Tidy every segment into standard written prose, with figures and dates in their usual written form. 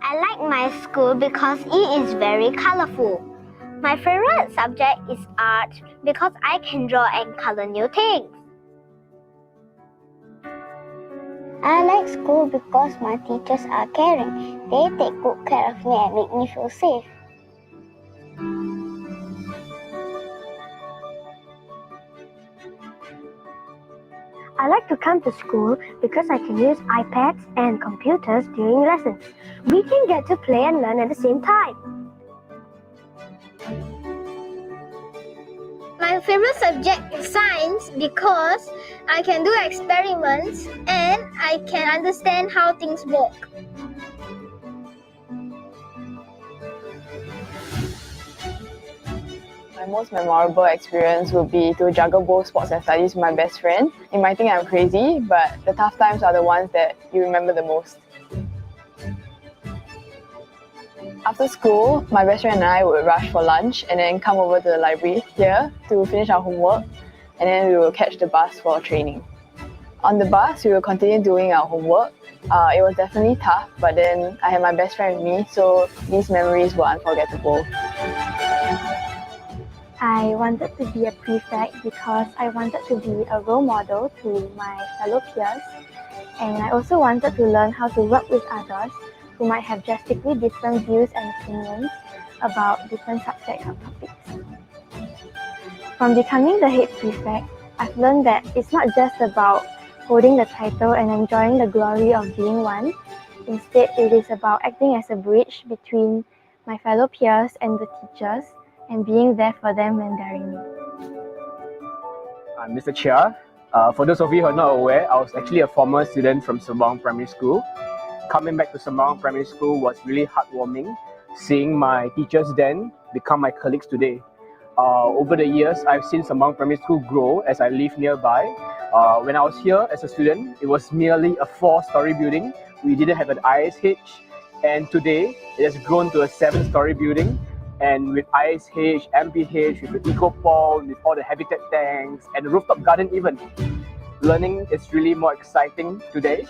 I like my school because it is very colorful. My favorite subject is art because I can draw and color new things. I like school because my teachers are caring. They take good care of me and make me feel safe. I like to come to school because I can use iPads and computers during lessons. We can get to play and learn at the same time. My favorite subject is science because I can do experiments and I can understand how things work. My most memorable experience would be to juggle both sports and studies with my best friend. You might think I'm crazy, but the tough times are the ones that you remember the most. After school, my best friend and I would rush for lunch and then come over to the library here to finish our homework, and then we will catch the bus for training. On the bus, we will continue doing our homework. It was definitely tough, but then I had my best friend with me, so these memories were unforgettable. I wanted to be a prefect because I wanted to be a role model to my fellow peers, and I also wanted to learn how to work with others who might have drastically different views and opinions about different subjects or topics. From becoming the head prefect, I've learned that it's not just about holding the title and enjoying the glory of being one. Instead, it is about acting as a bridge between my fellow peers and the teachers, and being there for them when they're in need. I'm Mr. Chia. For those of you who are not aware, I was actually a former student from Sembawang Primary School. Coming back to Sembawang Primary School was really heartwarming, seeing my teachers then become my colleagues today. Over the years, I've seen Sembawang Primary School grow as I live nearby. When I was here as a student, it was merely a 4-story building. We didn't have an ISH, and today it has grown to a 7-story building. And with ISH, MPH, with the Eco-Pole, with all the habitat tanks, and the rooftop garden even. Learning is really more exciting today.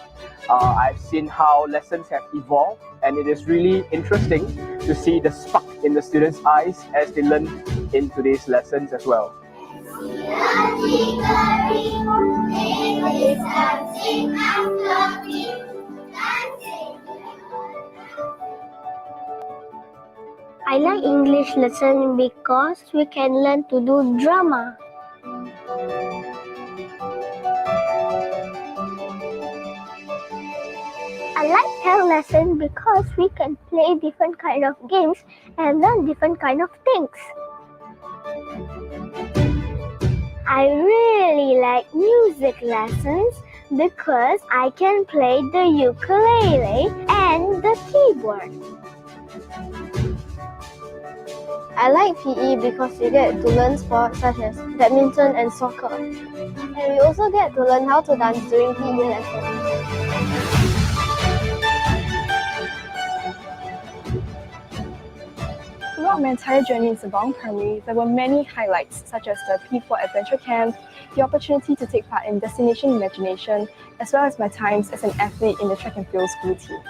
I've seen how lessons have evolved, and it is really interesting to see the spark in the students' eyes as they learn in today's lessons as well. I like English lesson because we can learn to do drama. I like health lesson because we can play different kind of games and learn different kind of things. I really like music lessons because I can play the ukulele and the keyboard. I like PE because we get to learn sports such as badminton and soccer. And we also get to learn how to dance during PE lessons. Throughout my entire journey in Sembawang Primary, there were many highlights such as the P4 Adventure Camp, the opportunity to take part in Destination Imagination, as well as my times as an athlete in the track and field school team.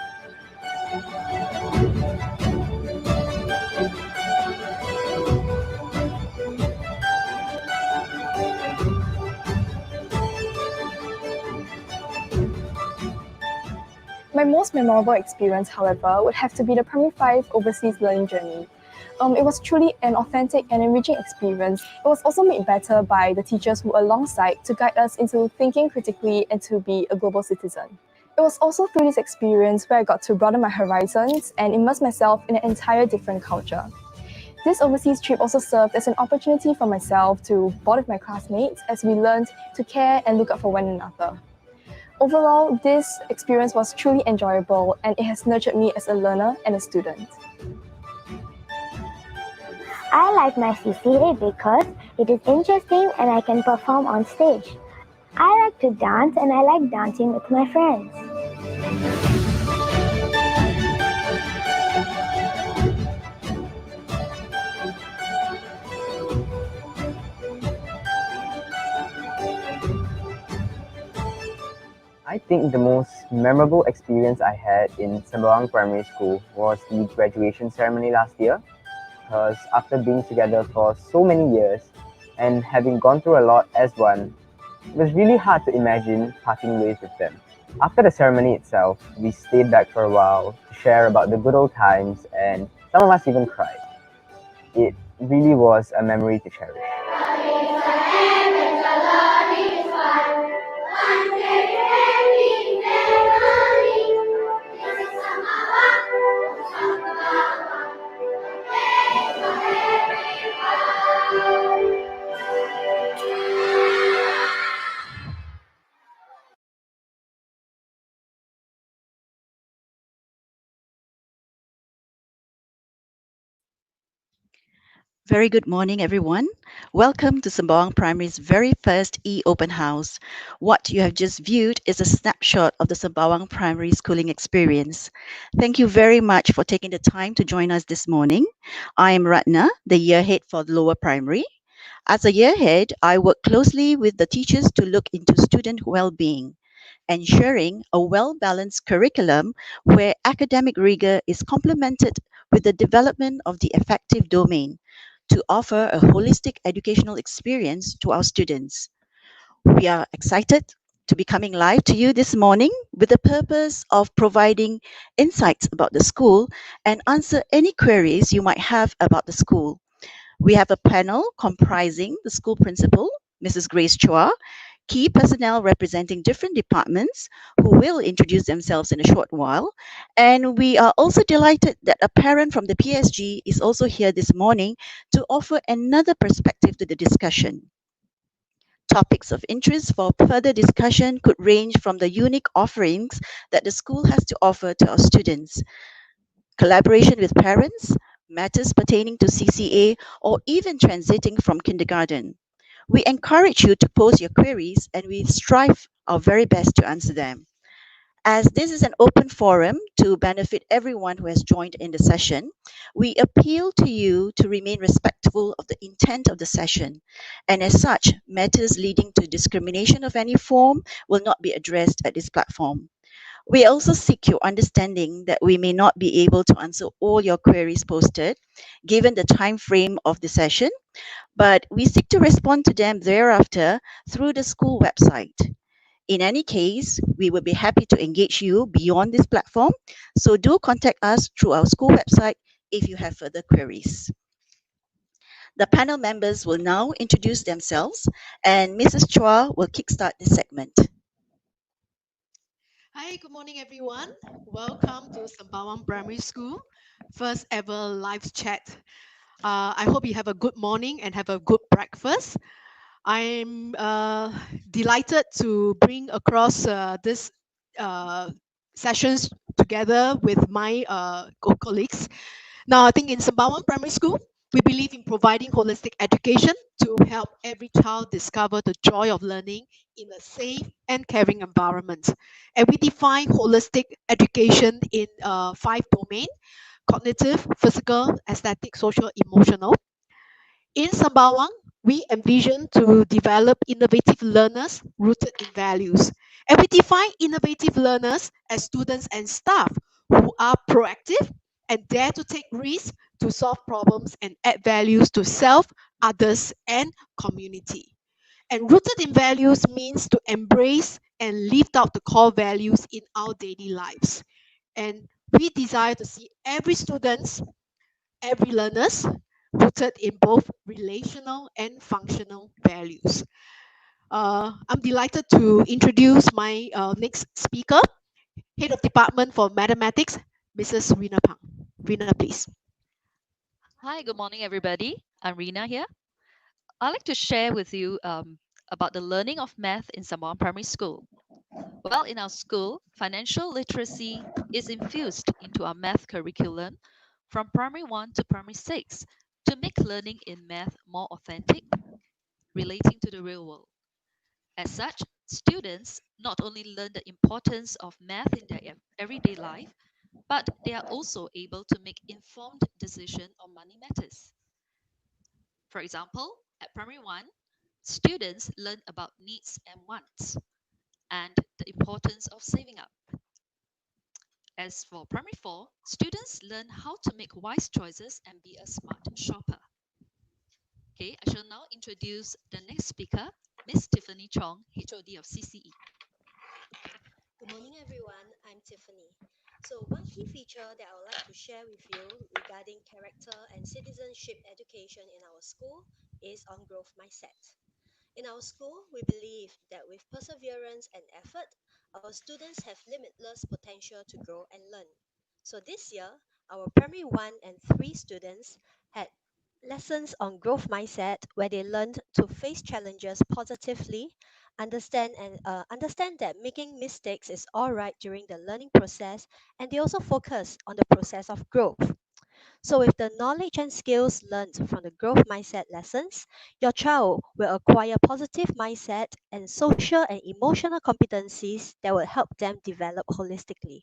My most memorable experience, however, would have to be the Primary 5 overseas learning journey. It was truly an authentic and enriching experience. It was also made better by the teachers who were alongside to guide us into thinking critically and to be a global citizen. It was also through this experience where I got to broaden my horizons and immerse myself in an entire different culture. This overseas trip also served as an opportunity for myself to bond with my classmates as we learned to care and look out for one another. Overall, this experience was truly enjoyable and it has nurtured me as a learner and a student. I like my CCA because it is interesting and I can perform on stage. I like to dance and I like dancing with my friends. I think the most memorable experience I had in Sembawang Primary School was the graduation ceremony last year. Because after being together for so many years and having gone through a lot as one, it was really hard to imagine parting ways with them. After the ceremony itself, we stayed back for a while to share about the good old times, and some of us even cried. It really was a memory to cherish. Very good morning, everyone. Welcome to Sembawang Primary's very first e-open house. What you have just viewed is a snapshot of the Sembawang Primary schooling experience. Thank you very much for taking the time to join us this morning. I am Ratna, the year head for lower primary. As a year head, I work closely with the teachers to look into student well-being, ensuring a well-balanced curriculum where academic rigor is complemented with the development of the affective domain to offer a holistic educational experience to our students. We are excited to be coming live to you this morning with the purpose of providing insights about the school and answer any queries you might have about the school. We have a panel comprising the school principal, Mrs. Grace Chua, key personnel representing different departments who will introduce themselves in a short while. And we are also delighted that a parent from the PSG is also here this morning to offer another perspective to the discussion. Topics of interest for further discussion could range from the unique offerings that the school has to offer to our students, collaboration with parents, matters pertaining to CCA, or even transiting from kindergarten. We encourage you to post your queries and we strive our very best to answer them. As this is an open forum to benefit everyone who has joined in the session, we appeal to you to remain respectful of the intent of the session. And as such, matters leading to discrimination of any form will not be addressed at this platform. We also seek your understanding that we may not be able to answer all your queries posted, given the time frame of the session, but we seek to respond to them thereafter through the school website. In any case, we will be happy to engage you beyond this platform, so do contact us through our school website if you have further queries. The panel members will now introduce themselves, and Mrs. Chua will kickstart this segment. Hi, good morning, everyone. Welcome to Sembawang Primary School, first ever live chat. I hope you have a good morning and have a good breakfast. I'm delighted to bring across this sessions together with my colleagues. Now, I think in Sembawang Primary School, we believe in providing holistic education to help every child discover the joy of learning in a safe and caring environment. And we define holistic education in 5 domains: cognitive, physical, aesthetic, social, emotional. In Sembawang, we envision to develop innovative learners rooted in values. And we define innovative learners as students and staff who are proactive and dare to take risks to solve problems and add values to self, others, and community. And rooted in values means to embrace and live out the core values in our daily lives. And we desire to see every student, every learners rooted in both relational and functional values. I'm delighted to introduce my next speaker, Head of Department for Mathematics, Mrs. Rina Pang. Rina, please. Hi, good morning, everybody. I'm Rina here. I'd like to share with you about the learning of math in Sembawang Primary School. Well, in our school, financial literacy is infused into our math curriculum from primary 1 to primary 6 to make learning in math more authentic, relating to the real world. As such, students not only learn the importance of math in their everyday life, but they are also able to make informed decisions on money matters. For example, at primary 1, students learn about needs and wants. and the importance of saving up. As for primary 4, students learn how to make wise choices and be a smart shopper. Okay, I shall now introduce the next speaker, Miss Tiffany Chong, HOD of CCE. Good morning, everyone. I'm Tiffany. So, one key feature that I would like to share with you regarding character and citizenship education in our school is on growth mindset. In our school, we believe that with perseverance and effort, our students have limitless potential to grow and learn. So, this year, our primary 1 and 3 students had lessons on growth mindset where they learned to face challenges positively, understand that making mistakes is all right during the learning process, and they also focus on the process of growth. So, with the knowledge and skills learned from the growth mindset lessons, your child will acquire positive mindset and social and emotional competencies that will help them develop holistically.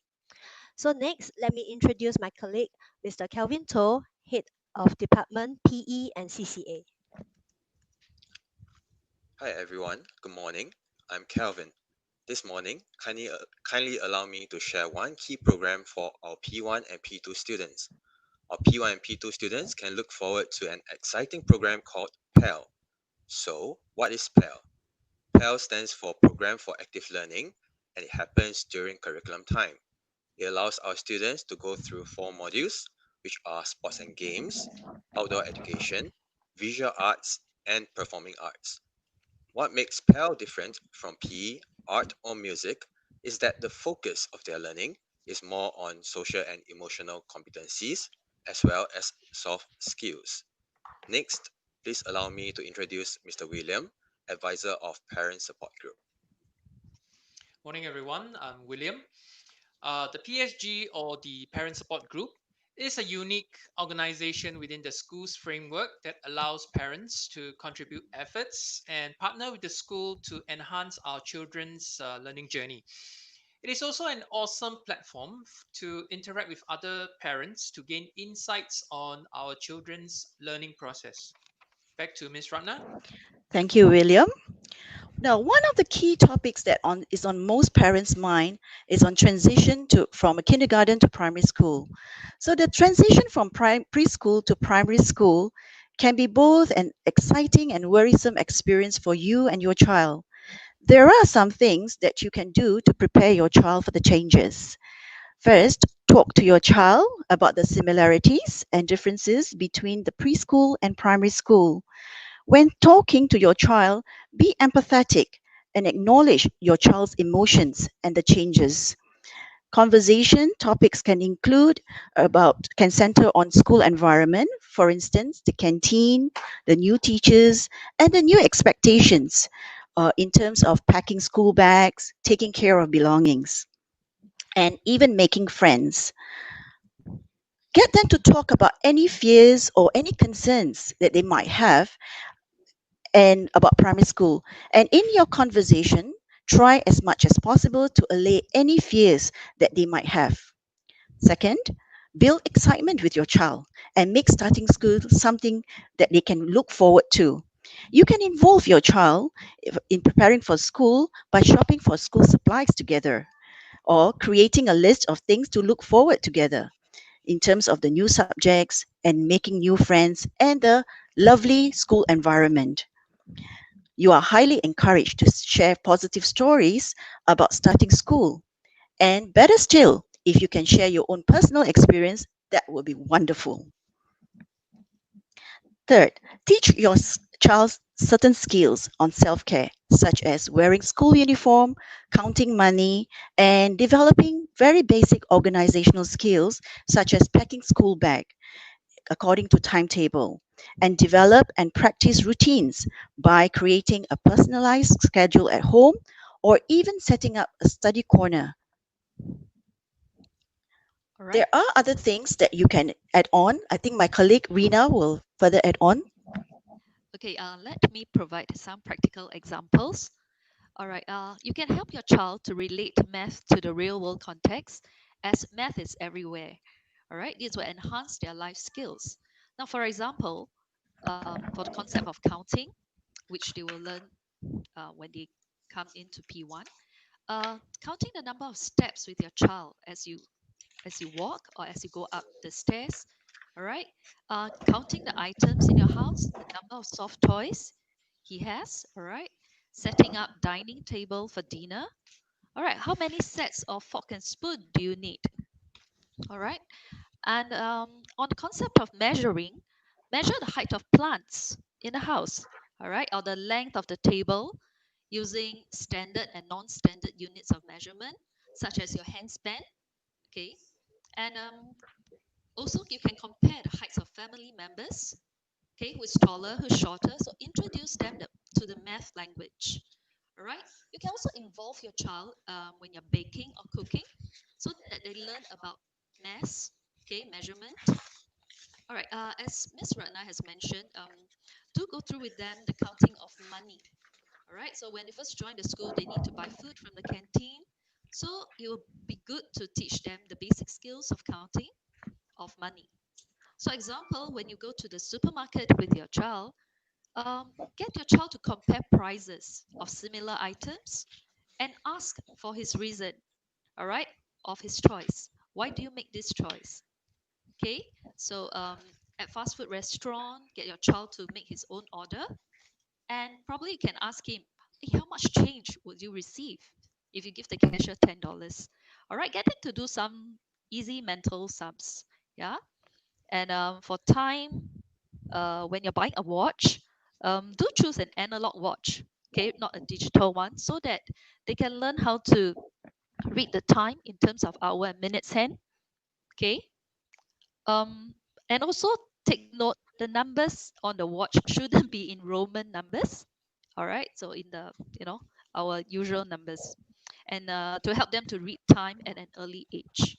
So, next, let me introduce my colleague, Mr. Kelvin Toh, Head of Department PE and CCA. Hi everyone, good morning. I'm Calvin. This morning, kindly allow me to share one key program for our P1 and P2 students. Our P1 and P2 students can look forward to an exciting program called PAL. So, what is PAL? PAL stands for Program for Active Learning, and it happens during curriculum time. It allows our students to go through 4 modules, which are sports and games, outdoor education, visual arts, and performing arts. What makes PAL different from PE, art, or music is that the focus of their learning is more on social and emotional competencies as well as soft skills. Next, please allow me to introduce Mr. William, advisor of Parent Support Group. Morning, everyone. I'm William. The PSG, or the Parent Support Group, is a unique organization within the school's framework that allows parents to contribute efforts and partner with the school to enhance our children's learning journey. It is also an awesome platform to interact with other parents to gain insights on our children's learning process. Back to Ms. Ratna. Thank you, William. Now, one of the key topics that is on most parents' mind is on transition from a kindergarten to primary school. So the transition from preschool to primary school can be both an exciting and worrisome experience for you and your child. There are some things that you can do to prepare your child for the changes. First, talk to your child about the similarities and differences between the preschool and primary school. When talking to your child, be empathetic and acknowledge your child's emotions and the changes. Conversation topics can center on school environment, for instance, the canteen, the new teachers, and the new expectations in terms of packing school bags, taking care of belongings, and even making friends. Get them to talk about any fears or any concerns that they might have and about primary school. And in your conversation, try as much as possible to allay any fears that they might have. Second, build excitement with your child and make starting school something that they can look forward to. You can involve your child in preparing for school by shopping for school supplies together or creating a list of things to look forward together in terms of the new subjects and making new friends and the lovely school environment. You are highly encouraged to share positive stories about starting school. And better still, if you can share your own personal experience, that would be wonderful. Third, teach your child certain skills on self care, such as wearing school uniform, counting money, and developing very basic organizational skills, such as packing school bag according to timetable, and develop and practice routines by creating a personalized schedule at home or even setting up a study corner. All right. There are other things that you can add on. I think my colleague Rina will further add on. Okay, let me provide some practical examples. All right, you can help your child to relate math to the real world context as math is everywhere. All right, this will enhance their life skills. Now, for example, for the concept of counting, which they will learn when they come into P1, Counting the number of steps with your child as you walk or as you go up the stairs. All right. Counting the items in your house, the number of soft toys he has. All right. Setting up dining table for dinner. All right. How many sets of fork and spoon do you need? All right. And on the concept of measuring, measure the height of plants in the house. All right. Or the length of the table using standard and non-standard units of measurement, such as your hand span. Okay. And also, you can compare the heights of family members, okay, who's taller, who's shorter. So introduce them to the math language. All right. You can also involve your child when you're baking or cooking, so that they learn about math, okay, measurement. All right. As Ms. Ratna has mentioned, do go through with them the counting of money. All right. So when they first join the school, they need to buy food from the canteen. So it will be good to teach them the basic skills of counting of money. So example, when you go to the supermarket with your child, get your child to compare prices of similar items and ask for his reason, all right, of his choice. Why do you make this choice? Okay, so at fast food restaurant, get your child to make his own order, and probably you can ask him, hey, how much change would you receive if you give the cashier $10? All right, get him to do some easy mental sums, yeah. And for time, when you're buying a watch, do choose an analog watch, okay, not a digital one, so that they can learn how to read the time in terms of hour and minutes hand, okay. And also take note the numbers on the watch shouldn't be in Roman numbers, all right, so in the, our usual numbers, and to help them to read time at an early age.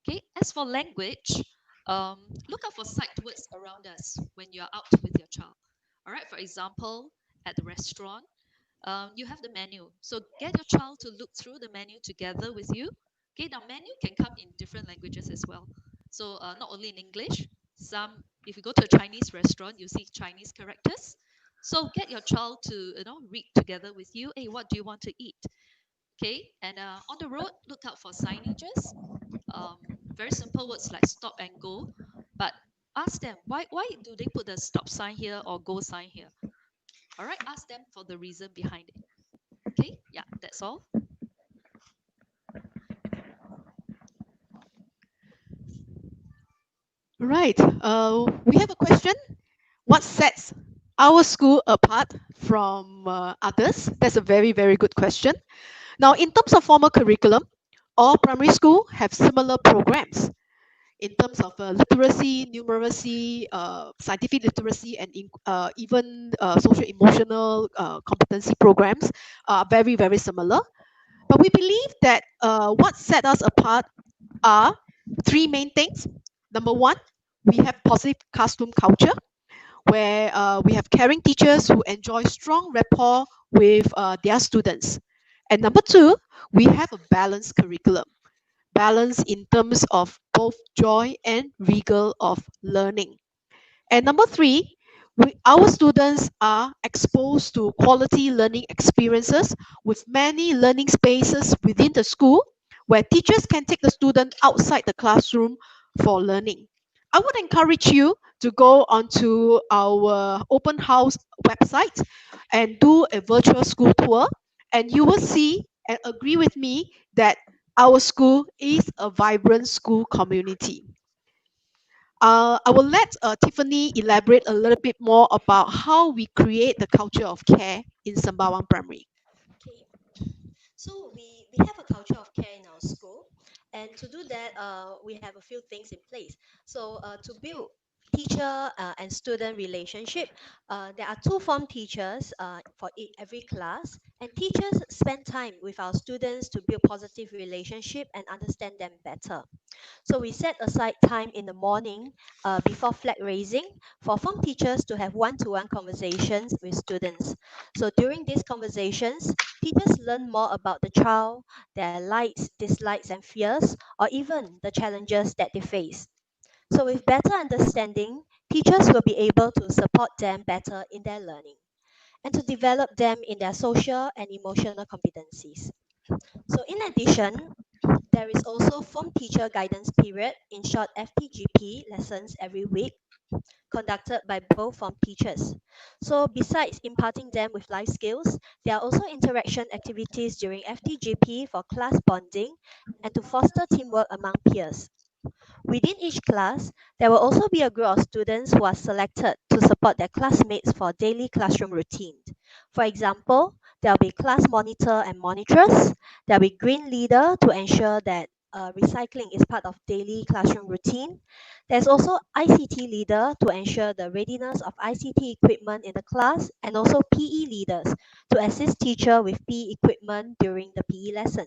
Okay, as for language, look out for sight words around us when you're out with your child. All right, for example, at the restaurant, you have the menu. So get your child to look through the menu together with you. Okay, now menu can come in different languages as well. So not only in English, if you go to a Chinese restaurant, you see Chinese characters. So get your child to, read together with you. Hey, what do you want to eat? Okay, and on the road, look out for signages. Very simple words like stop and go, but ask them why do they put the stop sign here or go sign here. All right, ask them for the reason behind it. Okay, yeah, that's all. Right. We have a question. What sets our school apart from others? That's a very, very good question. Now, in terms of formal curriculum, all primary school have similar programs in terms of literacy, numeracy, scientific literacy, and even social emotional competency programs are very, very similar. But we believe that what set us apart are three main things. Number one, we have positive classroom culture, where we have caring teachers who enjoy strong rapport with their students. And number two, we have a balanced curriculum, balance in terms of both joy and rigor of learning. And number three, our students are exposed to quality learning experiences with many learning spaces within the school where teachers can take the student outside the classroom for learning. I would encourage you to go onto our open house website and do a virtual school tour, and you will see and agree with me that our school is a vibrant school community. I will let Tiffany elaborate a little bit more about how we create the culture of care in Sembawang Primary. Okay. So we have a culture of care in our school, and to do that, we have a few things in place. So to build teacher and student relationship, there are two form teachers for every class, and teachers spend time with our students to build positive relationship and understand them better. So we set aside time in the morning before flag raising for form teachers to have one-to-one conversations with students. So during these conversations, teachers learn more about the child, their likes, dislikes, and fears, or even the challenges that they face. So with better understanding, teachers will be able to support them better in their learning and to develop them in their social and emotional competencies. So in addition, there is also form teacher guidance period, in short FTGP, lessons every week conducted by both form teachers. So besides imparting them with life skills, there are also interaction activities during FTGP for class bonding and to foster teamwork among peers. Within each class, there will also be a group of students who are selected to support their classmates for daily classroom routine. For example, there will be class monitor and monitress, there will be green leader to ensure that recycling is part of daily classroom routine. There's also ICT leader to ensure the readiness of ICT equipment in the class, and also PE leaders to assist teacher with PE equipment during the PE lesson.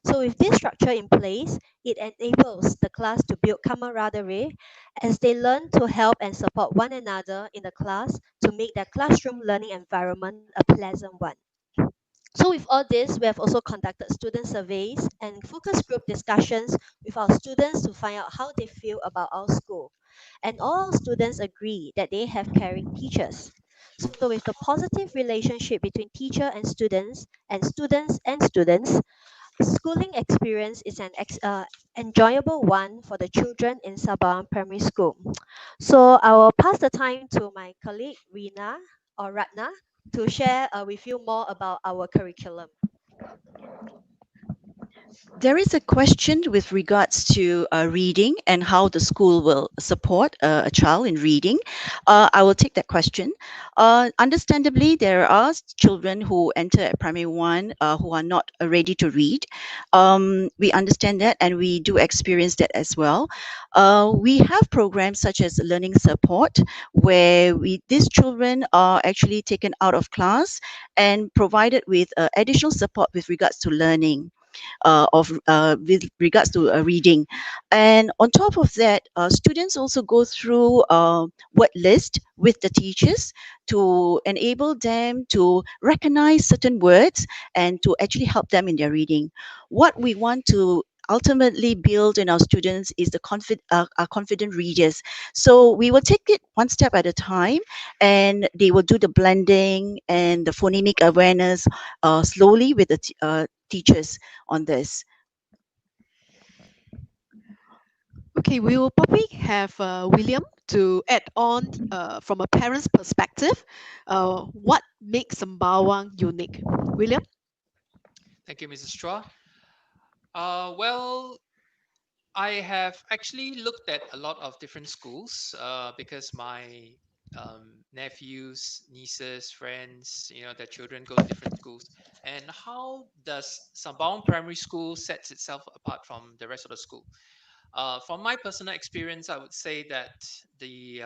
So with this structure in place, it enables the class to build camaraderie as they learn to help and support one another in the class to make their classroom learning environment a pleasant one. So with all this, we have also conducted student surveys and focus group discussions with our students to find out how they feel about our school. And all our students agree that they have caring teachers. So with the positive relationship between teacher and students, schooling experience is an enjoyable one for the children in Sabang Primary School. So I will pass the time to my colleague Rina or Ratna to share with you more about our curriculum. There is a question with regards to reading and how the school will support a child in reading. I will take that question. Understandably, there are children who enter at primary one who are not ready to read. We understand that and we do experience that as well. We have programs such as learning support where these children are actually taken out of class and provided with additional support with regards to learning with regards to reading. And on top of that, students also go through word list with the teachers to enable them to recognize certain words and to actually help them in their reading. What we want to ultimately build in our students is the are confident readers. So we will take it one step at a time, and they will do the blending and the phonemic awareness slowly with the teachers on this. Okay, we will probably have William to add on from a parent's perspective, what makes Sembawang unique. William? Thank you, Mrs. Chua. Well, I have actually looked at a lot of different schools because my nephews, nieces, friends, their children go to different schools. And how does Sembawang Primary School sets itself apart from the rest of the school? From my personal experience, I would say that the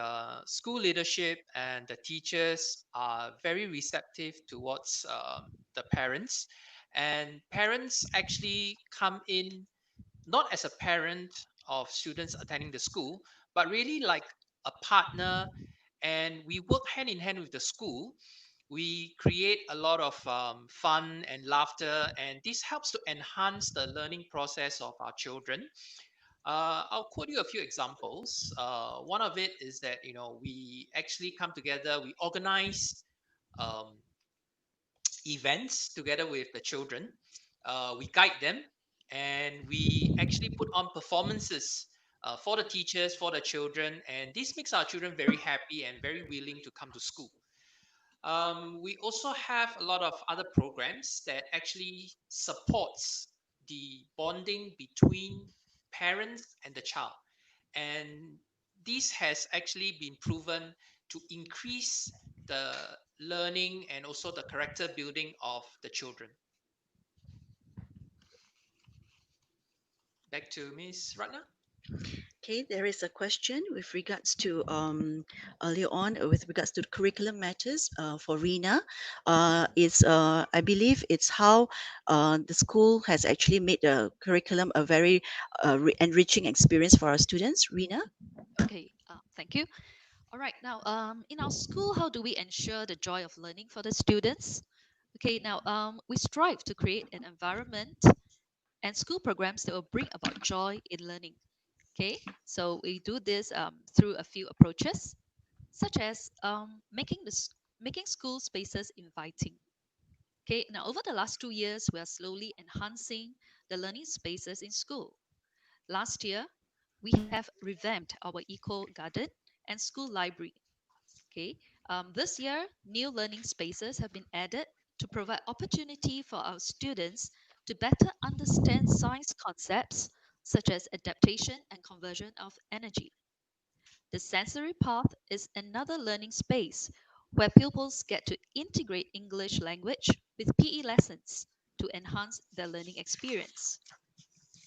school leadership and the teachers are very receptive towards the parents. And parents actually come in not as a parent of students attending the school, but really like a partner. And we work hand in hand with the school. We create a lot of fun and laughter, and this helps to enhance the learning process of our children. I'll quote you a few examples. One of it is that we actually come together, we organize um, events together with the children. We guide them, and we actually put on performances for the teachers, for the children, and this makes our children very happy and very willing to come to school. We also have a lot of other programs that actually supports the bonding between parents and the child, and this has actually been proven to increase the learning and also the character building of the children. Back to Miss Ratna. Okay, there is a question with regards to earlier on with regards to the curriculum matters for Rina. It's I believe it's how the school has actually made the curriculum a very enriching experience for our students. Rina. Okay, thank you. All right, now in our school, how do we ensure the joy of learning for the students? Okay, now we strive to create an environment and school programs that will bring about joy in learning. Okay, so we do this through a few approaches, such as making school spaces inviting. Okay, now over the last 2 years, we are slowly enhancing the learning spaces in school. Last year, we have revamped our eco garden and school library. Okay, this year, new learning spaces have been added to provide opportunity for our students to better understand science concepts such as adaptation and conversion of energy. The sensory path is another learning space where pupils get to integrate English language with PE lessons to enhance their learning experience.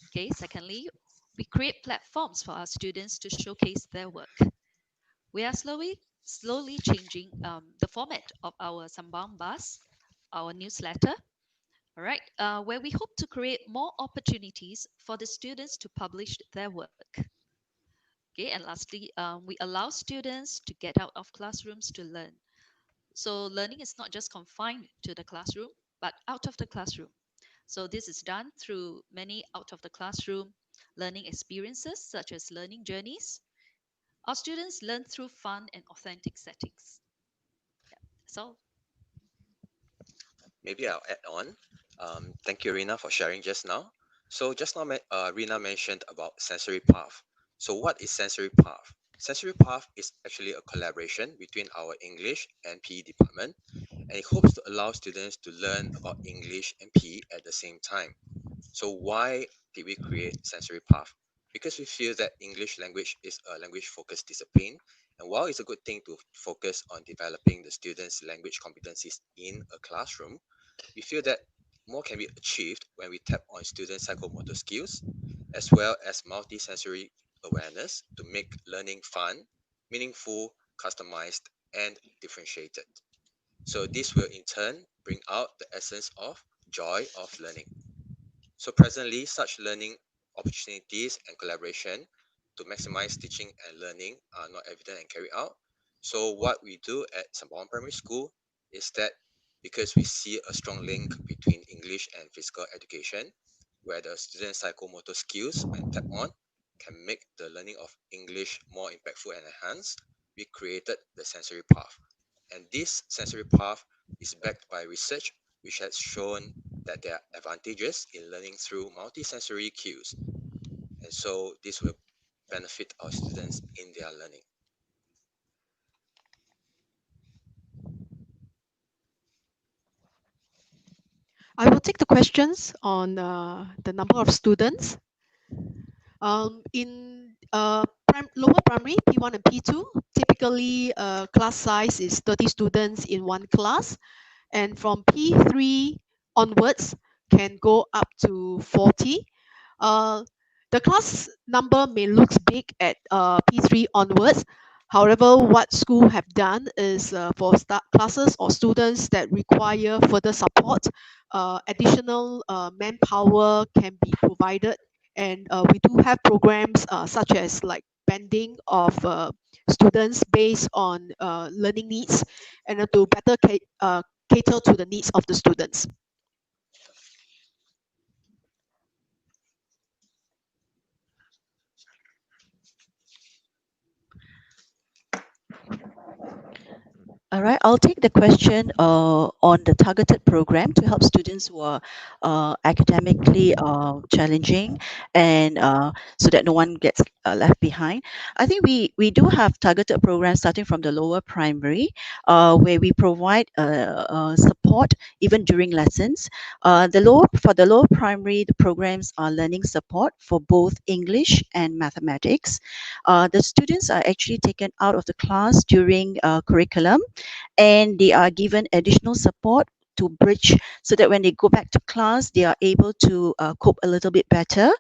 Okay, secondly, we create platforms for our students to showcase their work. We are slowly changing the format of our Sembawang Bus, our newsletter, all right, where we hope to create more opportunities for the students to publish their work. Okay, and lastly, we allow students to get out of classrooms to learn. So learning is not just confined to the classroom, but out of the classroom. So this is done through many out of the classroom learning experiences, such as learning journeys. Our students learn through fun and authentic settings. Yeah, so Maybe I'll add on. Thank you, Rina, for sharing just now. So just now, Rina mentioned about sensory path. So what is sensory path? Sensory path is actually a collaboration between our English and PE department, and it hopes to allow students to learn about English and PE at the same time. So why did we create sensory path? Because we feel that English language is a language-focused discipline, and while it's a good thing to focus on developing the students' language competencies in a classroom, we feel that more can be achieved when we tap on students' psychomotor skills as well as multisensory awareness to make learning fun, meaningful, customized, and differentiated. So this will in turn bring out the essence of joy of learning. So presently, such learning opportunities and collaboration to maximize teaching and learning are not evident and carried out. So what we do at Sembawang Primary School is that because we see a strong link between English and physical education, where the students' psychomotor skills, when tapped on, can make the learning of English more impactful and enhanced, we created the sensory path. And this sensory path is backed by research which has shown that there are advantages in learning through multisensory cues. And so this will benefit our students in their learning. I will take the questions on the number of students. In lower primary, P1 and P2, typically class size is 30 students in one class. And from P3 onwards, can go up to 40. The class number may look big at P3 onwards. However, what school have done is for classes or students that require further support, additional manpower can be provided. And we do have programs such as like banding of students based on learning needs and to better cater to the needs of the students. All right, I'll take the question on the targeted program to help students who are academically challenging and so that no one gets left behind. I think we do have targeted programs starting from the lower primary where we provide support even during lessons. For the lower primary, the programs are learning support for both English and mathematics. The students are actually taken out of the class during curriculum, and they are given additional support to bridge so that when they go back to class, they are able to cope a little bit better.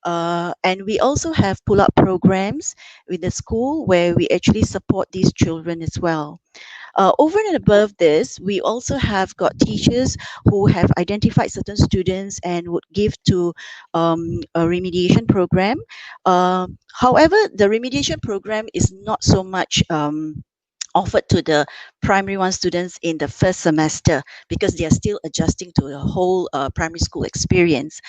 And we also have pull-up programs with the school where we actually support these children as well. Over and above this, we also have got teachers who have identified certain students and would give to a remediation program. However, the remediation program is not so much offered to the primary one students in the first semester because they are still adjusting to the whole primary school experience.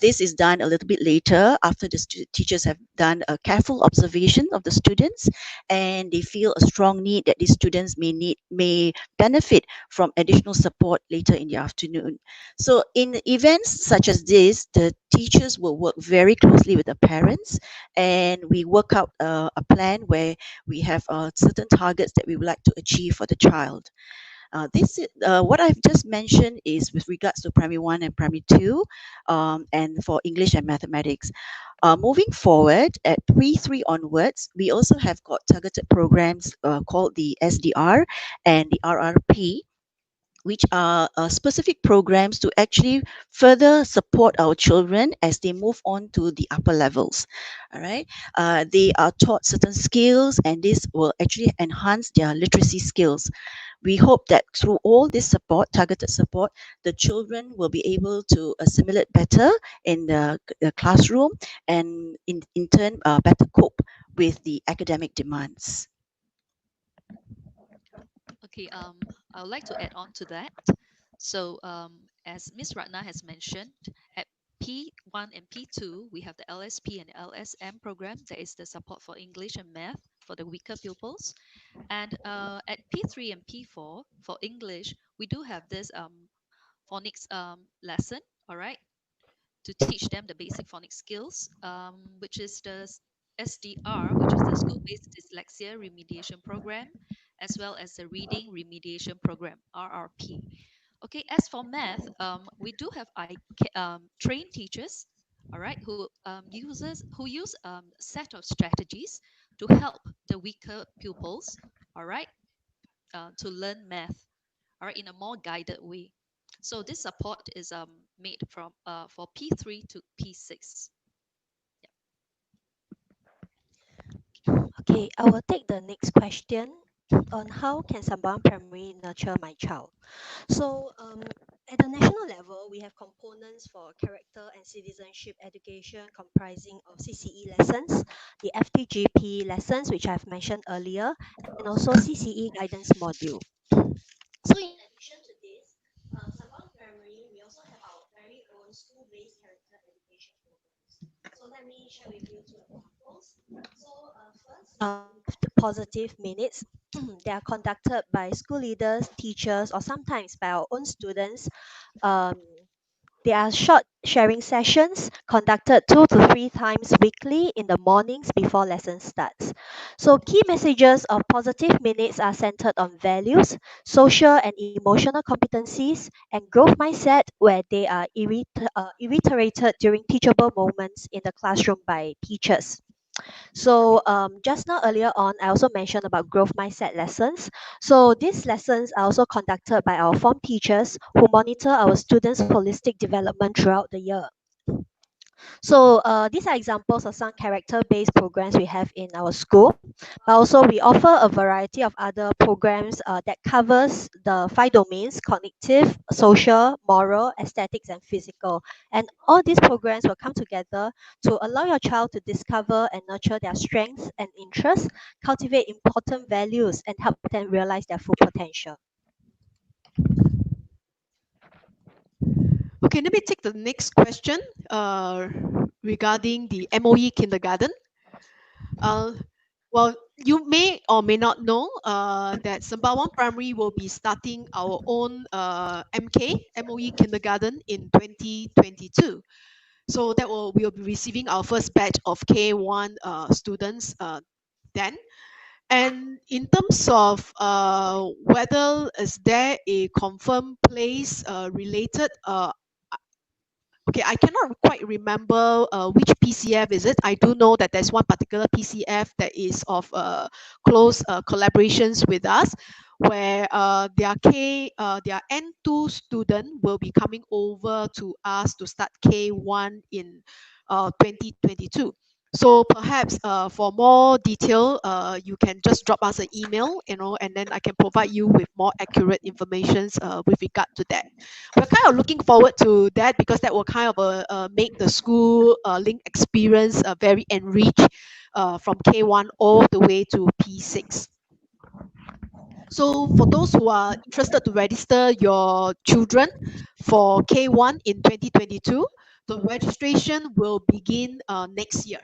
This is done a little bit later after the teachers have done a careful observation of the students, and they feel a strong need that these students may benefit from additional support later in the afternoon. So in events such as this, the teachers will work very closely with the parents, and we work out a plan where we have certain targets that we would like to achieve for the child. This is what I've just mentioned is with regards to primary one and primary two, and for English and mathematics. Moving forward at P3 onwards, we also have got targeted programs called the SDR and the RRP, which are specific programs to actually further support our children as they move on to the upper levels. All right, they are taught certain skills, and this will actually enhance their literacy skills. We hope that through all this support, targeted support, the children will be able to assimilate better in the classroom, and in turn better cope with the academic demands. Okay, I would like to add on to that. So as Ms. Ratna has mentioned, at P1 and P2, we have the LSP and LSM program, that is the support for English and math for the weaker pupils. And at P3 and P4, for English, we do have this phonics lesson, all right, to teach them the basic phonics skills, which is the SDR, which is the School-Based Dyslexia Remediation Program, as well as the Reading Remediation Program, RRP. Okay, as for math, we do have trained teachers, all right, who use a set of strategies to help the weaker pupils, all right, to learn math, all right, in a more guided way. So this support is made from for P3 to P6. Okay, I will take the next question on how can Sembawang Primary nurture my child. So at the national level, we have components for character and citizenship education comprising of CCE lessons, the FTGP lessons, which I've mentioned earlier, and also CCE guidance module. So in addition to this, Sembawang Primary, we also have our very own school-based character education programs. So let me share with you two examples. So first, the positive minutes. They are conducted by school leaders, teachers, or sometimes by our own students. They are short sharing sessions conducted 2 to 3 times weekly in the mornings before lesson starts. So key messages of positive minutes are centered on values, social and emotional competencies, and growth mindset, where they are reiterated during teachable moments in the classroom by teachers. So just now earlier on, I also mentioned about growth mindset lessons. So these lessons are also conducted by our form teachers who monitor our students' holistic development throughout the year. So these are examples of some character-based programs we have in our school. But also we offer a variety of other programs that covers the 5 domains: cognitive, social, moral, aesthetics, and physical. And all these programs will come together to allow your child to discover and nurture their strengths and interests, cultivate important values, and help them realize their full potential. Okay, let me take the next question regarding the MOE kindergarten. Well, you may or may not know that Sembawang Primary will be starting our own MOE kindergarten in 2022. So that we'll be receiving our first batch of K1 students then. And in terms of whether is there a confirmed place related, okay, I cannot quite remember which PCF is it. I do know that there's one particular PCF that is of close collaborations with us, where their N2 student will be coming over to us to start K1 in 2022. So perhaps for more detail, you can just drop us an email, and then I can provide you with more accurate information with regard to that. We're kind of looking forward to that because that will kind of make the school link experience very enriched from K1 all the way to P6. So for those who are interested to register your children for K1 in 2022, the registration will begin next year.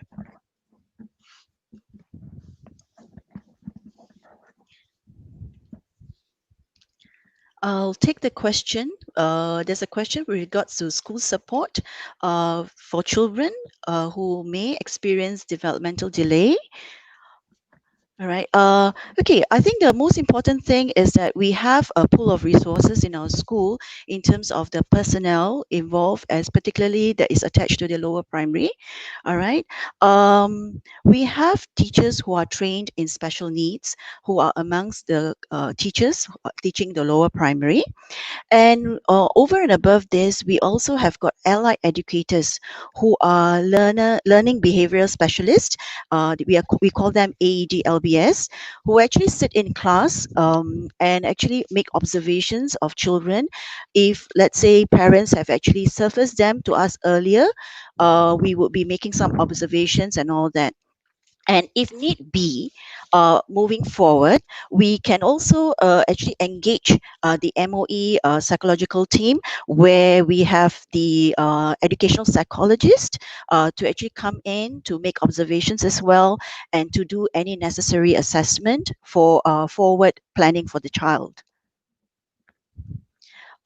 I'll take the question. There's a question with regards to school support for children who may experience developmental delay. All right. Okay. I think the most important thing is that we have a pool of resources in our school in terms of the personnel involved, as particularly that is attached to the lower primary. All right. We have teachers who are trained in special needs, who are amongst the teachers teaching the lower primary. And over and above this, we also have got allied educators who are learning behavioral specialists. We call them AED-LBS, who actually sit in class and actually make observations of children. If, let's say, parents have actually surfaced them to us earlier, we would be making some observations and all that. And if need be, moving forward, we can also actually engage the MOE psychological team, where we have the educational psychologist to actually come in to make observations as well, and to do any necessary assessment for forward planning for the child.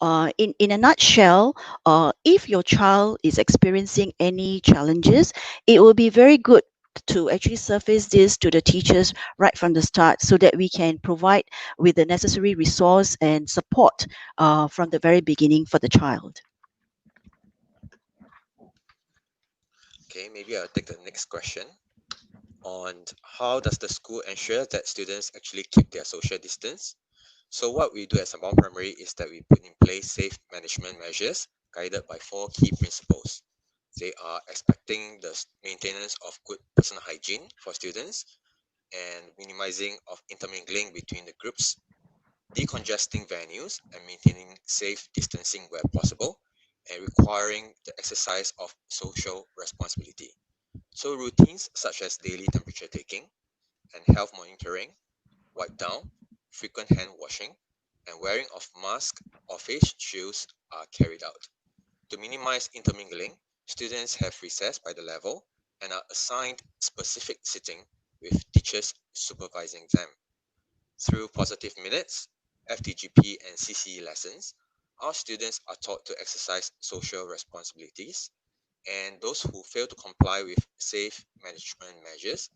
In a nutshell, if your child is experiencing any challenges, it will be very good to actually surface this to the teachers right from the start, so that we can provide with the necessary resource and support from the very beginning for the child. Okay, maybe I'll take the next question on how does the school ensure that students actually keep their social distance. So what we do at Sembawang Primary is that we put in place safe management measures guided by 4 key principles. They are expecting the maintenance of good personal hygiene for students and minimizing of intermingling between the groups, decongesting venues and maintaining safe distancing where possible, and requiring the exercise of social responsibility. So routines such as daily temperature taking and health monitoring, wipe down, frequent hand washing, and wearing of mask or face shields are carried out. To minimize intermingling, students have recess by the level and are assigned specific sitting with teachers supervising them. Through positive minutes, FTGP and CCE lessons, our students are taught to exercise social responsibilities, and those who fail to comply with safe management measures,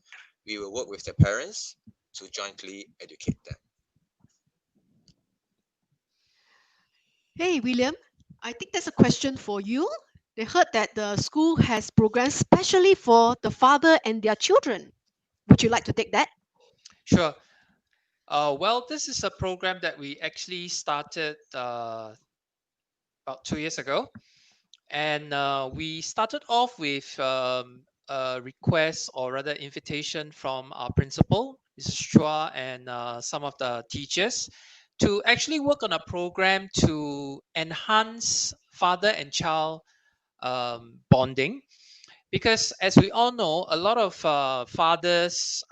we will work with their parents to jointly educate them. Hey, William, I think that's a question for you. They heard that the school has programs specially for the father and their children. Would you like to take that? Sure. Well, this is a program that we actually started about 2 years ago. And we started off with a request, or rather invitation, from our principal, Mrs. Chua, and some of the teachers to actually work on a program to enhance father and child bonding. Because as we all know, a lot of fathers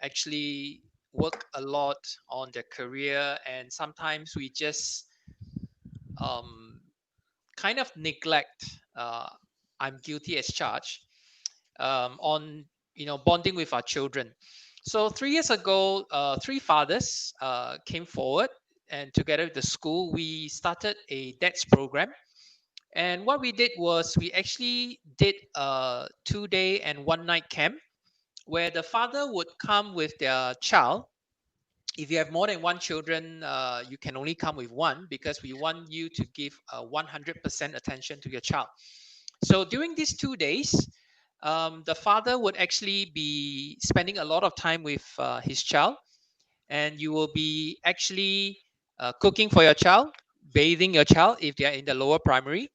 actually work a lot on their career, and sometimes we just kind of neglect, I'm guilty as charged, on bonding with our children. So 3 years ago, 3 fathers came forward, and together with the school, we started a dads program. And what we did was we actually did a 2-day and 1-night camp, where the father would come with their child. If you have more than 1 children, you can only come with 1, because we want you to give 100% attention to your child. So during these 2 days, the father would actually be spending a lot of time with his child, and you will be actually cooking for your child, bathing your child if they are in the lower primary.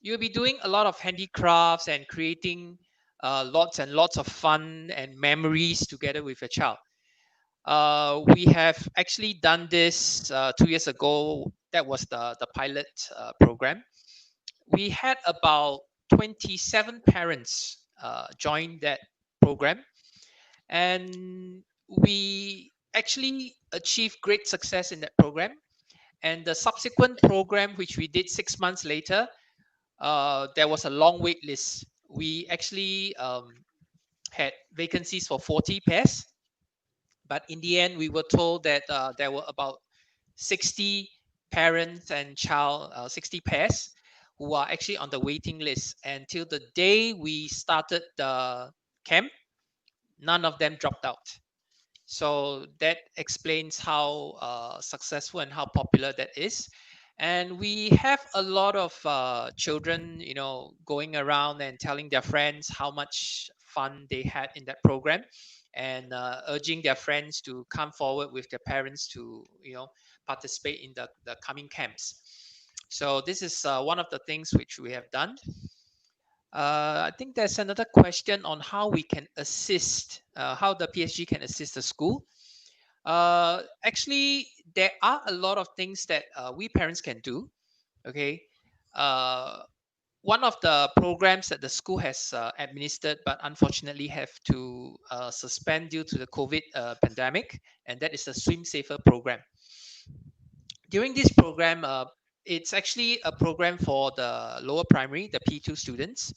You'll be doing a lot of handicrafts and creating lots and lots of fun and memories together with your child. We have actually done this 2 years ago. That was the pilot program. We had about 27 parents join that program, and we actually achieved great success in that program. And the subsequent program, which we did 6 months later, there was a long wait list. We actually had vacancies for 40 pairs, but in the end, we were told that there were about 60 parents and child, 60 pairs who are actually on the waiting list. And till the day we started the camp, none of them dropped out. So that explains how successful and how popular that is. And we have a lot of children, going around and telling their friends how much fun they had in that program, and urging their friends to come forward with their parents to, participate in the coming camps. So this is one of the things which we have done. I think there's another question on how we can assist, how the PSG can assist the school. Actually, there are a lot of things that we parents can do. Okay. Uh, One of the programs that the school has administered, but unfortunately have to suspend due to the COVID pandemic, and that is the Swim Safer program. During this program, it's actually a program for the lower primary, the P2 students,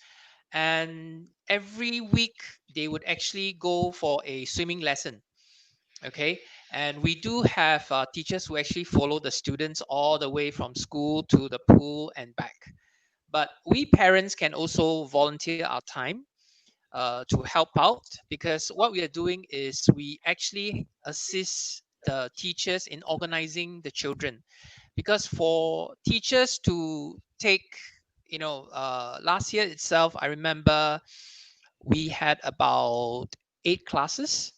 and every week they would actually go for a swimming lesson. Okay, and we do have teachers who actually follow the students all the way from school to the pool and back. But we parents can also volunteer our time to help out, because what we are doing is we actually assist the teachers in organizing the children. Because for teachers to take, last year itself, I remember we had about 8 classes,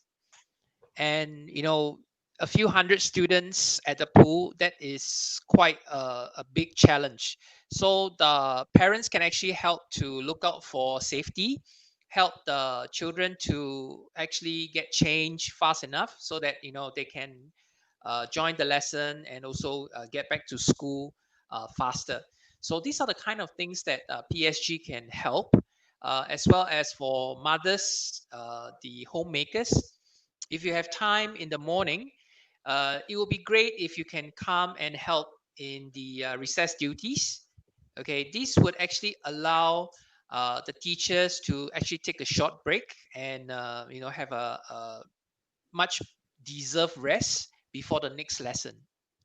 and a few hundred students at the pool. That is quite a big challenge. So the parents can actually help to look out for safety, help the children to actually get change fast enough so that they can join the lesson, and also get back to school faster. So these are the kind of things that PSG can help, as well as for mothers, the homemakers. If you have time in the morning, it will be great if you can come and help in the recess duties. Okay, this would actually allow the teachers to actually take a short break, and have a much deserved rest before the next lesson.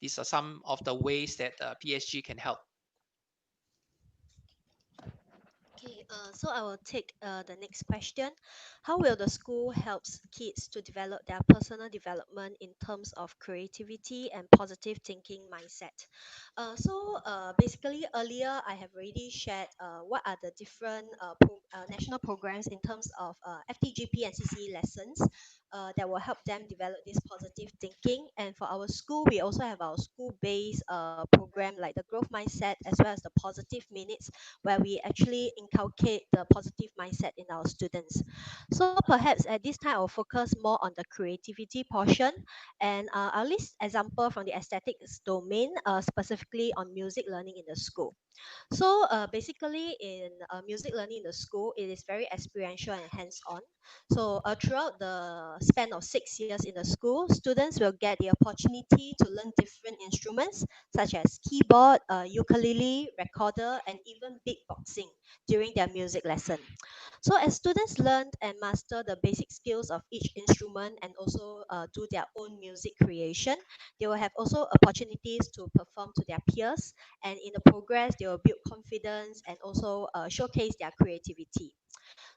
These are some of the ways that PSG can help. Okay, so I will take the next question. How will the school helps kids to develop their personal development in terms of creativity and positive thinking mindset? Basically, earlier I have already shared what are the different national programs in terms of FTGP and CCE lessons that will help them develop this positive thinking. And for our school, we also have our school-based program like the growth mindset as well as the positive minutes, where we actually inculcate the positive mindset in our students. So perhaps at this time, I'll focus more on the creativity portion, and I'll list example from the aesthetics domain, specifically on music learning in the school. So basically, in music learning in the school, it is very experiential and hands-on. So throughout the span of 6 years in the school, students will get the opportunity to learn different instruments such as keyboard, ukulele, recorder, and even beatboxing during their music lesson. So as students learn and master the basic skills of each instrument and also do their own music creation, they will have also opportunities to perform to their peers, and in the progress they will build confidence and also showcase their creativity.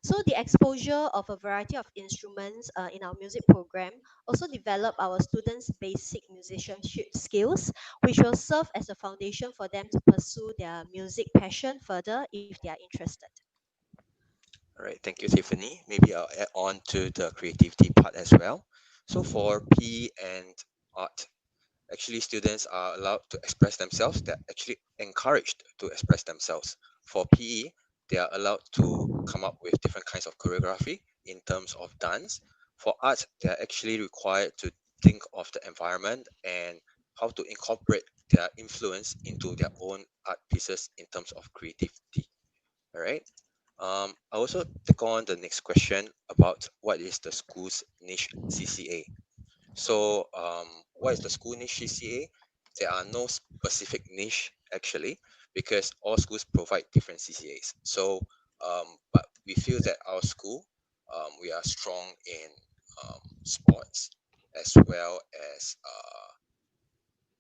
So the exposure of a variety of instruments in our music program also develop our students basic musicianship skills, which will serve as a foundation for them to pursue their music passion further if they are interested. All right, thank you, Tiffany. Maybe I'll add on to the creativity part as well. So for P and art, actually students are allowed to express themselves. They're actually encouraged to express themselves. For PE, they are allowed to come up with different kinds of choreography in terms of dance. For art, they are actually required to think of the environment and how to incorporate their influence into their own art pieces in terms of creativity. All right. I also take on the next question about what is the school's niche CCA. So, what is the school niche CCA? There are no specific niche actually, because all schools provide different CCAs. So, but we feel that our school, we are strong in sports as well as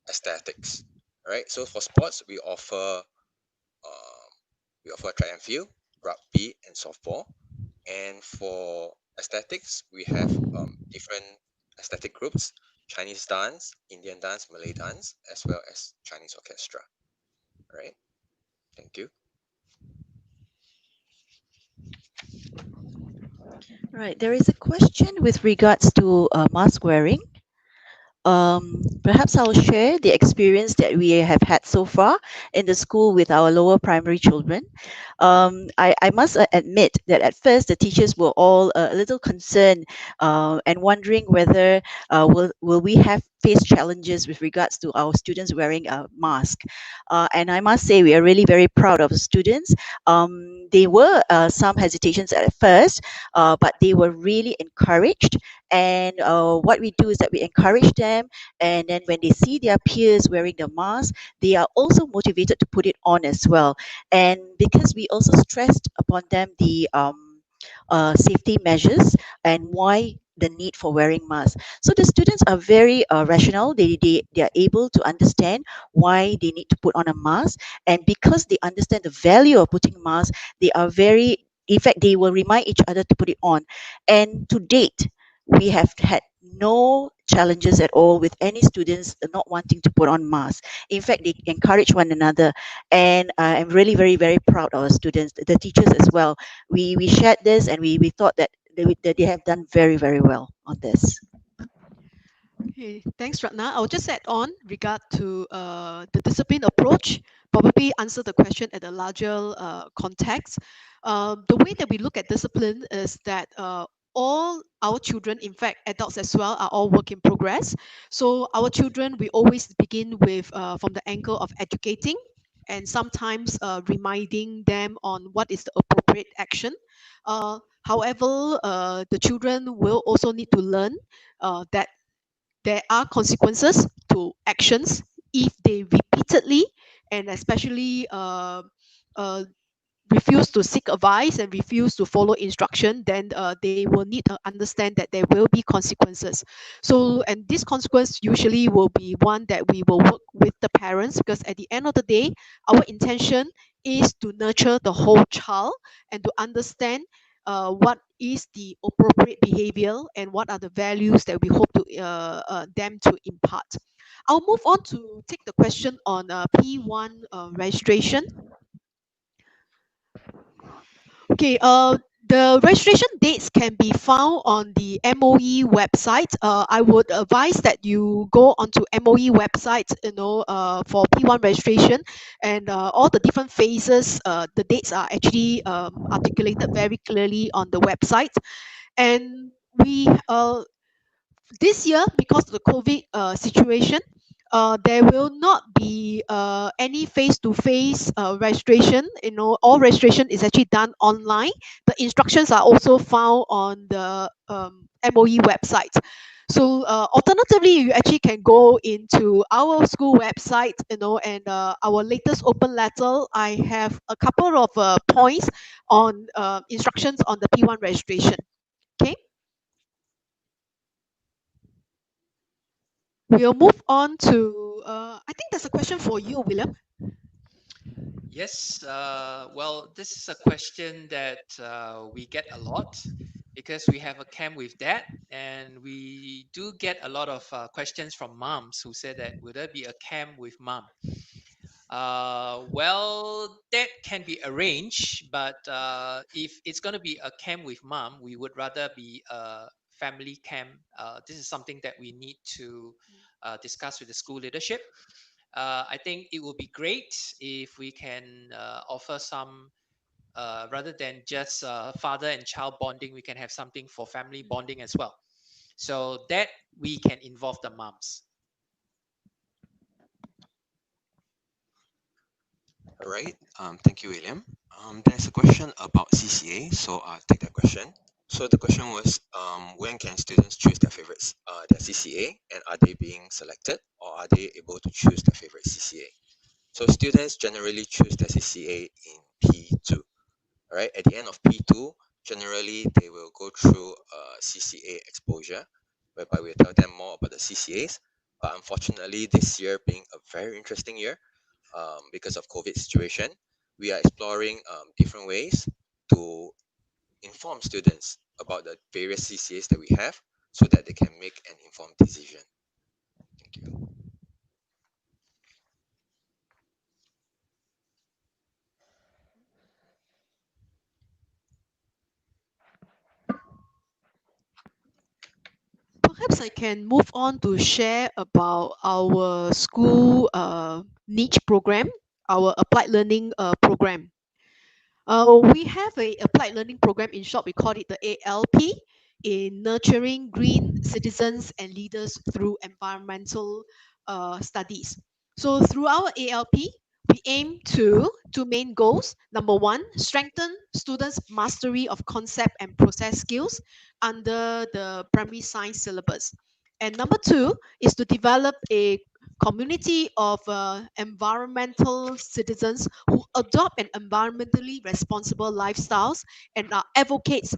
aesthetics. Right. So for sports, we offer track and field, rugby, and softball. And for aesthetics, we have different aesthetic groups: Chinese dance, Indian dance, Malay dance, as well as Chinese orchestra. Right? Thank you. Right. There is a question with regards to mask wearing. Perhaps I'll share the experience that we have had so far in the school with our lower primary children. I must admit that at first the teachers were all a little concerned and wondering whether will we have face challenges with regards to our students wearing a mask. And I must say we are really very proud of the students. There were some hesitations at first, but they were really encouraged. And what we do is that we encourage them, and then when they see their peers wearing the mask, they are also motivated to put it on as well. And because we also stressed upon them the safety measures and why the need for wearing masks. So the students are very rational. They are able to understand why they need to put on a mask. And because they understand the value of putting masks, they are very, in fact, they will remind each other to put it on. And to date, we have had no challenges at all with any students not wanting to put on masks. In fact, they encourage one another, and I'm really very proud of our students, the teachers as well. We shared this, and we thought that they have done very well on this. Okay, thanks, Ratna. I'll just add on regard to the discipline approach, probably answer the question at a larger context. The way that we look at discipline is that all our children, in fact, adults as well, are all work in progress. So our children, we always begin with from the angle of educating and sometimes reminding them on what is the appropriate action. However, the children will also need to learn that there are consequences to actions if they repeatedly and especially refuse to seek advice and refuse to follow instruction, then they will need to understand that there will be consequences. So, and this consequence usually will be one that we will work with the parents, because at the end of the day, our intention is to nurture the whole child and to understand what is the appropriate behavior and what are the values that we hope to them to impart. I'll move on to take the question on P1 registration. Okay, the registration dates can be found on the MOE website. I would advise that you go onto MOE website, for P1 registration, and all the different phases, the dates are actually articulated very clearly on the website. And we this year, because of the COVID situation, there will not be any face-to-face registration. All registration is actually done online. The instructions are also found on the MOE website. So alternatively, you actually can go into our school website, and our latest open letter, I have a couple of points on instructions on the P1 registration. Okay. We'll move on to, I think there's a question for you, William. Yes, well, this is a question that we get a lot because we have a camp with dad, and we do get a lot of questions from moms who said that would there be a camp with mom? Well, that can be arranged, but if it's going to be a camp with mom, we would rather be a family camp. This is something that we need to discuss with the school leadership. I think it would be great if we can offer some, rather than just father and child bonding, we can have something for family bonding as well. So that we can involve the moms. All right. Thank you, William. There's a question about CCA, so I'll take that question. So the question was, when can students choose their favorites, their CCA, and are they being selected, or are they able to choose their favorite CCA? So students generally choose their CCA in P2. All right, at the end of P2, generally they will go through CCA exposure, whereby we tell them more about the CCAs. But unfortunately, this year being a very interesting year, because of COVID situation, we are exploring different ways to inform students about the various CCAs that we have so that they can make an informed decision. Thank you. Perhaps I can move on to share about our school niche program, our applied learning program. We have a applied learning program. In short, we call it the ALP, in nurturing green citizens and leaders through environmental studies. So through our ALP, we aim to two main goals. Number one, strengthen students' mastery of concept and process skills under the primary science syllabus. And number two is to develop a community of environmental citizens who adopt an environmentally responsible lifestyles and are advocates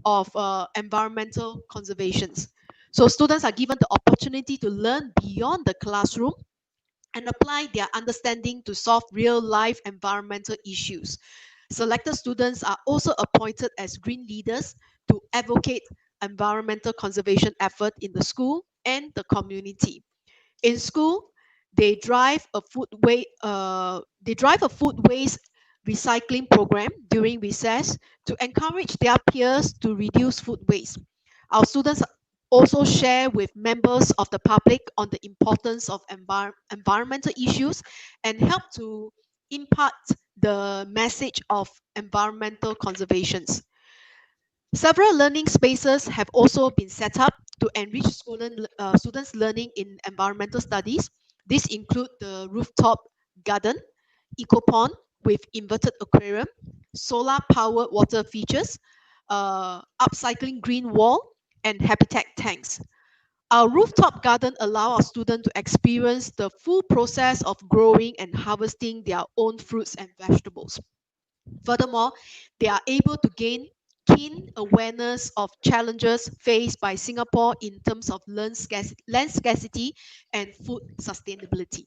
of environmental conservations. So students are given the opportunity to learn beyond the classroom and apply their understanding to solve real life environmental issues. Selected students are also appointed as green leaders to advocate environmental conservation effort in the school and the community. In school, they drive a food waste recycling program during recess to encourage their peers to reduce food waste. Our students also share with members of the public on the importance of environmental issues and help to impart the message of environmental conservations. Several learning spaces have also been set up to enrich students' learning in environmental studies. These include the rooftop garden, eco pond with inverted aquarium, solar powered water features, upcycling green wall, and habitat tanks. Our rooftop garden allows our students to experience the full process of growing and harvesting their own fruits and vegetables. Furthermore, they are able to gain keen awareness of challenges faced by Singapore in terms of land scarcity and food sustainability.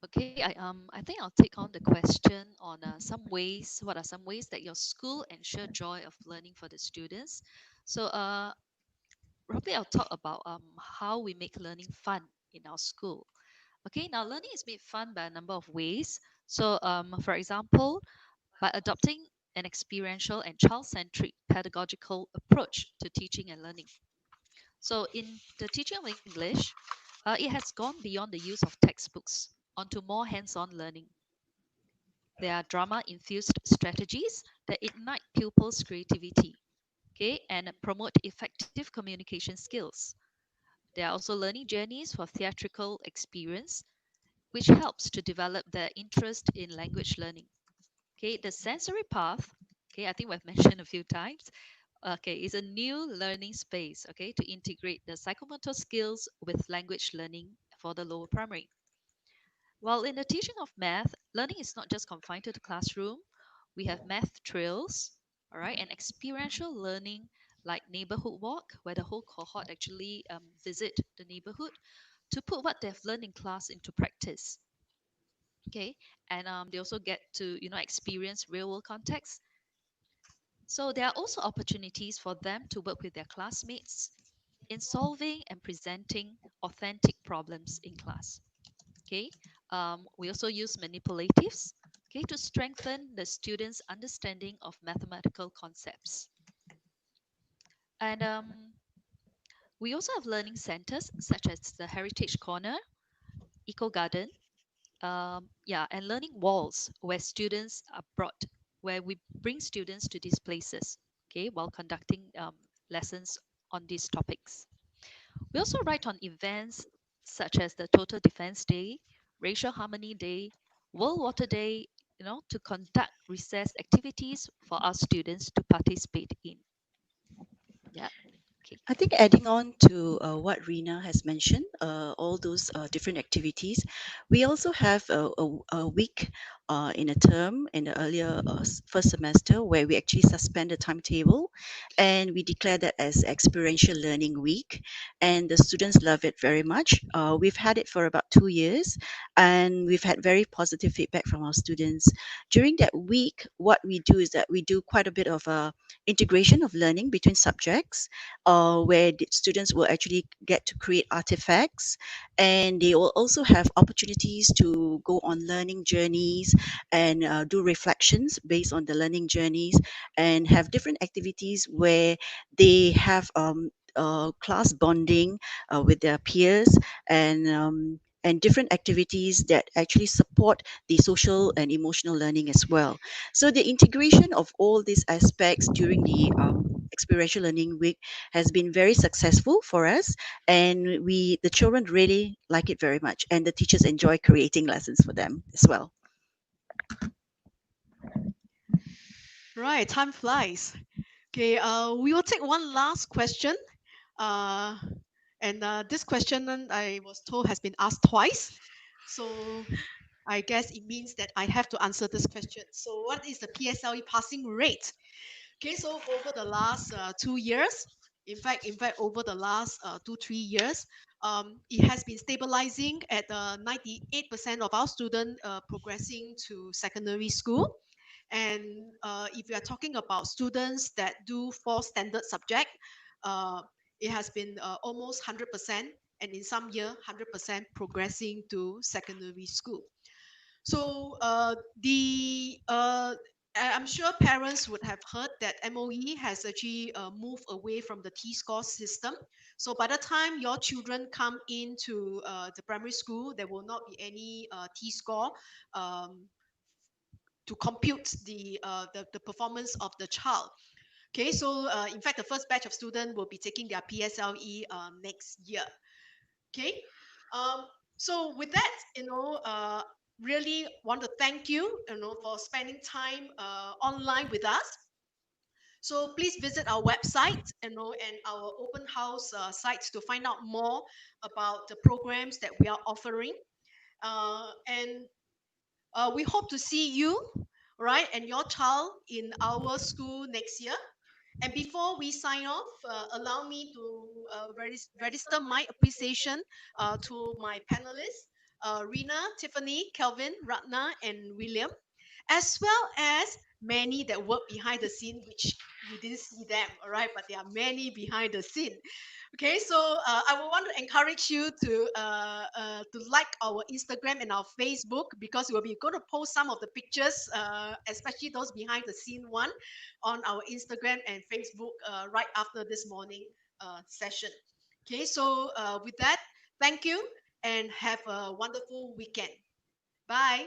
Okay, I think I'll take on the question on some ways. What are some ways that your school ensure joy of learning for the students? So, probably I'll talk about how we make learning fun in our school. Okay, now learning is made fun by a number of ways. So, for example, by adopting an experiential and child-centric pedagogical approach to teaching and learning. So, in the teaching of English, it has gone beyond the use of textbooks onto more hands-on learning. There are drama-infused strategies that ignite pupils' creativity, okay, and promote effective communication skills. There are also learning journeys for theatrical experience, which helps to develop their interest in language learning. Okay, the sensory path, okay, I think we've mentioned a few times, okay, is a new learning space, okay, to integrate the psychomotor skills with language learning for the lower primary. While in the teaching of math, learning is not just confined to the classroom. We have math trails, all right, and experiential learning like neighborhood walk, where the whole cohort actually visit the neighborhood to put what they've learned in class into practice. Okay, and they also get to experience real world context. So there are also opportunities for them to work with their classmates in solving and presenting authentic problems in class. Okay, we also use manipulatives, okay, to strengthen the students' understanding of mathematical concepts. And we also have learning centers such as the Heritage Corner, Eco Garden, yeah, and learning walls where students are brought, where we bring students to these places, okay, while conducting lessons on these topics. We also write on events such as the Total Defense Day, Racial Harmony Day, World Water Day, to conduct recess activities for our students to participate in. Yeah. Okay. I think adding on to what Rina has mentioned, all those different activities, we also have a week in a term in the earlier first semester where we actually suspend the timetable and we declare that as experiential learning week. And the students love it very much. We've had it for about 2 years and we've had very positive feedback from our students. During that week, what we do is that we do quite a bit of integration of learning between subjects where the students will actually get to create artifacts and they will also have opportunities to go on learning journeys and do reflections based on the learning journeys and have different activities where they have class bonding with their peers and different activities that actually support the social and emotional learning as well. So the integration of all these aspects during the experiential learning week has been very successful for us, and the children really like it very much, and the teachers enjoy creating lessons for them as well. Right, time flies. Okay, we will take one last question. And this question I was told has been asked twice. So I guess it means that I have to answer this question. So what is the PSLE passing rate? Okay, so over the last 2 years, in fact, over the last 2-3 years, it has been stabilizing at 98% of our students progressing to secondary school. And if you are talking about students that do 4 standard subject, uh, it has been almost 100%, and in some year 100% progressing to secondary school. So I'm sure parents would have heard that MOE has actually moved away from the T-score system. So by the time your children come into the primary school, there will not be any T-score um, to compute the performance of the child. Okay, so in fact, the first batch of students will be taking their PSLE next year. Okay, so with that, really want to thank you, for spending time online with us. So please visit our website, and our open house sites to find out more about the programs that we are offering. And we hope to see you, right, and your child in our school next year. And before we sign off, allow me to register my appreciation to my panelists, Rina, Tiffany, Kelvin, Ratna, and William, as well as many that work behind the scene, which you didn't see them, all right, but there are many behind the scene. Okay, so I will want to encourage you to like our Instagram and our Facebook, because we'll be going to post some of the pictures, especially those behind the scene one, on our Instagram and Facebook right after this morning session. Okay, so with that, thank you and have a wonderful weekend. Bye.